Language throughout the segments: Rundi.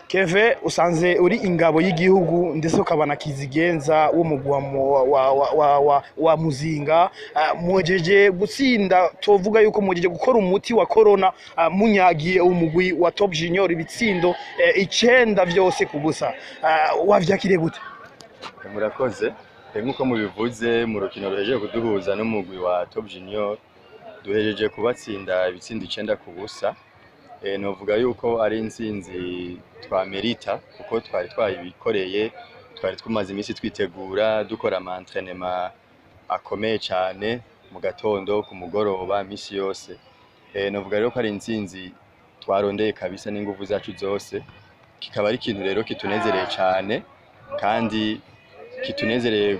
Keve usanze uri ingabo y'igihugu ndetse ukabana kizigenza w'umugwi wa Muzinga, mwejeje gutsinda, tovuga yuko mwejeje gukora umuti wa corona, munyagiye umugwi wa Top Junior ibitsindo 9 vyose kubusa. Wavyakiriye gute? Murakoze. Nkuko mubivuze mu rukino ruhejeje kuduhuza n'umugwi wa Top Junior, duhejeje kubatsinda ibitsindo 9 kubusa. Novuga yuko ari intsinzi twamerita kuko twari twayibikoreye, twari tumaze iminsi twitegura dukora entraînement akomeye cyane mu gatondo ku mugoroba misi yose. Novuga rero ko ari intsinzi twarondeye kabisa n'ingufu zacu zose, kikaba ari ikintu rero kitunezereye cyane kandi kitunezereye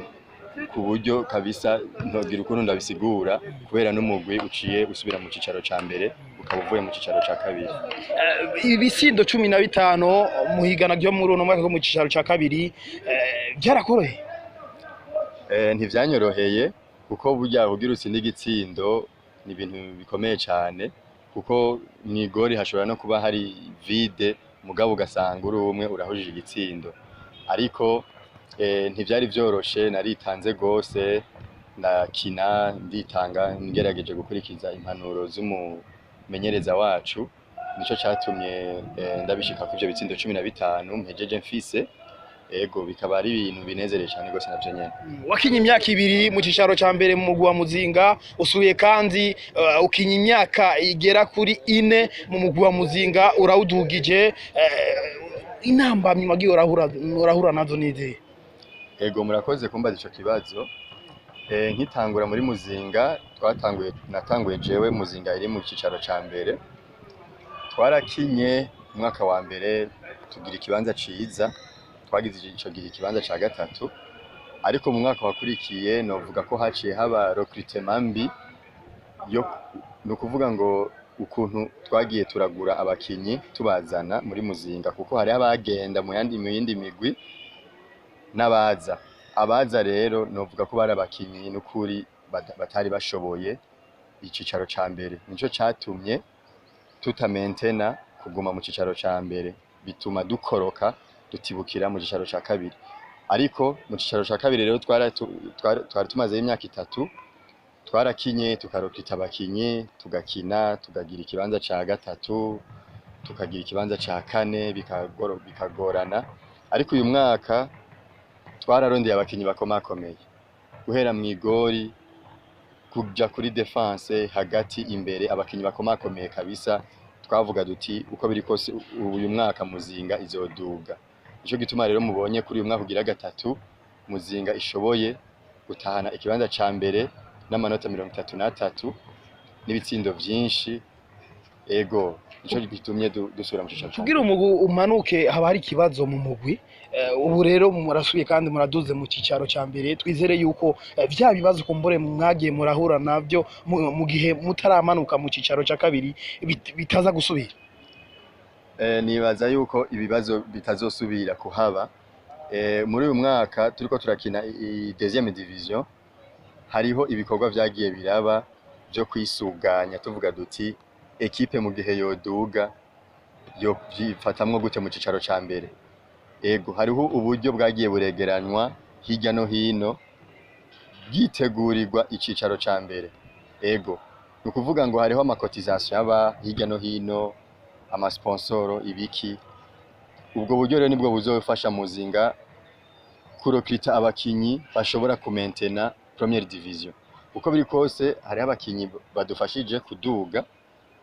ku buryo kabisa ntogira ukuntu ndabisigura, kubera n'umugwi uciye usubira mu cicaro ca mbere ukaba uvuye mu cicaro ca kabiri. Ibisindo 15 muhigana ryo muri uno mwaka mu cicaro ca kabiri, byarakoroheye? Ntivyanyoroheye kuko burya kugira utsinde igitsindo ni ibintu bikomeye cyane, kuko mw'igori hashobora no kuba hari vide mugabo ugasanga uri umwe urahujije igitsindo, ariko ntivyari vyoroshe, naritanze gose, ndakina nditanga, ngerageje gukurikiza impanuro z'umumenyereza wacu, nico catumye ndabishika ku ivyo bitsindo 15 mpejeje mfise. Ego bikaba ari ibintu binezereye cyane gose navyo nyene. Wakinye imyaka 2 mu cicaro ca mbere mu mugwi wa Muzinga, usubiye kandi ukinye imyaka igera kuri 4 mu mugwi wa Muzinga, urawudugije. Intambamyi magiye urahura nazo nizihe? Ego murakoze kumbaza ico kibazo. Nkitangura muri Muzinga natanguye jewe Muzinga iri mu cicaro ca mbere, twarakinye umwaka wa mbere tugira ikibanza ciza, twagize ico gihe ikibanza ca gatatu, ariko mu mwaka wakurikiye novuga ko haciye haba recrutement mbi no kuvuga ngo ukuntu twagiye turagura abakinyi tubazana muri Muzinga, kuko hari abagenda mu yindi migwi abaza rero novuga ko bari abakinyi n'ukuri batari bashoboye icicaro ca mbere, nico catumye tutamaintena kuguma mu cicaro ca mbere, bituma dukoroka dutibukira mu cicaro ca kabiri. Ariko mu cicaro ca kabiri rero twari tumaze imyaka 3, twarakinye tukarokita abakinyi, tugakina, tukagira ikibanza ca gatatu, tukagira ikibanza ca 4, bikagorana. Ariko uyu mwaka twararondeye abakinyi bakomakomeye, guhera mw'igori kuja kuri defense, hagati imbere, abakinyi bakomakomeye kabisa. Twavuga duti uko biri kose uyu mwaka Muzinga izoduga. Nico gituma rero mubonye kuri uyu mwaka ugira gatatu Muzinga ishoboye gutahana ikibanza ca mbere n'amanota 33 n'ibitsindo vyinshi. Ego nico gitumye dusubira mu cicaro. Kugira umugwi umanuke haba hari ikibazo mu mugwi, ubu rero murasubiye kandi muraduze mu cicaro ca mbere, twizere yuko vya bibazo kumbure mwagiye murahura navyo mu gihe mutaramanuka mu cicaro ca kabiri bitaza gusubira. Nibaza yuko ibibazo bitazosubira kuhaba. Muri uyu mwaka turiko turakina deuxième division, hariho ibikorwa vyagiye biraba byo kwisuganya, tuvuga duti ekipe mu gihe yoduga yo vyifatamwo gute mu cicaro ca mbere. Ego hariho uburyo bwagiye buregeranywa hirya no hino bwitegurirwa icicaro ca mbere. Ego nukuvuga ngo hariho amakotisation aba hirya no hino, amasponsoro ibiki. Ubwo buryo rero nibwo buzofasha Muzinga kurokita abakinyi bashobora kumaintena première division. Uko biri kose hari abakinyi badufashije kuduga,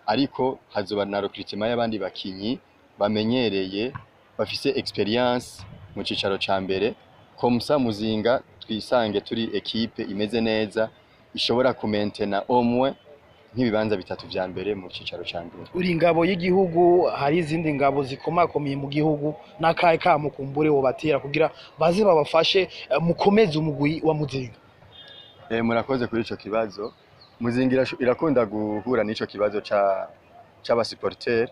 ariko hazoba na recrutement y'abandi bakinyi bamenyereye, bafise experience mu cicaro ca mbere, komsa Muzinga twisange turi equipe imeze neza, ishobora kumaintena au moins nk'ibibanza 3 vya mbere mu cicaro ca mbere. Uri ingabo y'igihugu, hari izindi ngabo zikomakomeye mu gihugu, n'akahe kamo kumbure wo batera kugira baze babafashe mukomeze umugwi wa Muzinga? Murakoze kuri ico kibazo. Muzinga irakunda guhura n'ico kibazo c'aba supporters,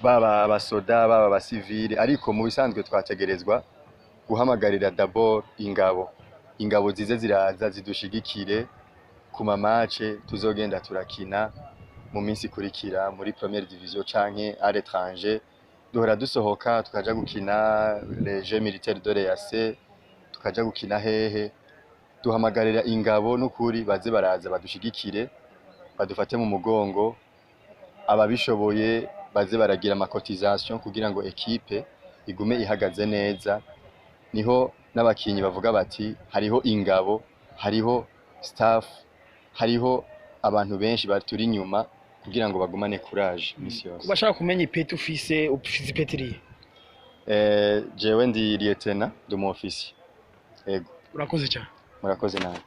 baba abasoda baba abasivile, ariko mu bisanzwe twategerezwa guhamagarira d'abord ingabo ingabo zize ziraza zidushigikire ku mamace tuzogenda turakina mu minsi ikurikira muri première division canke à l'étranger. Duhora dusohoka tukaja gukina les Jeux militaires de l'EAC, tukaja gukina hehe. Duhamagarira ingabo n'ukuri baze baraza badushigikire, badufate mu mugongo, ababishoboye baze baragira amacotisation kugira ngo equipe igume ihagaze neza. Niho n'abakinyi bavuga bati hariho ingabo, hariho staff, hariho abantu benshi baturi inyuma kugira ngo bagumane courage misi yose. Bashaka kumenya ipeti ufise ipeti irihe? Jewe ndi lieutenant de mon officier. Yego. Urakoze cyane. Murakoze nawe.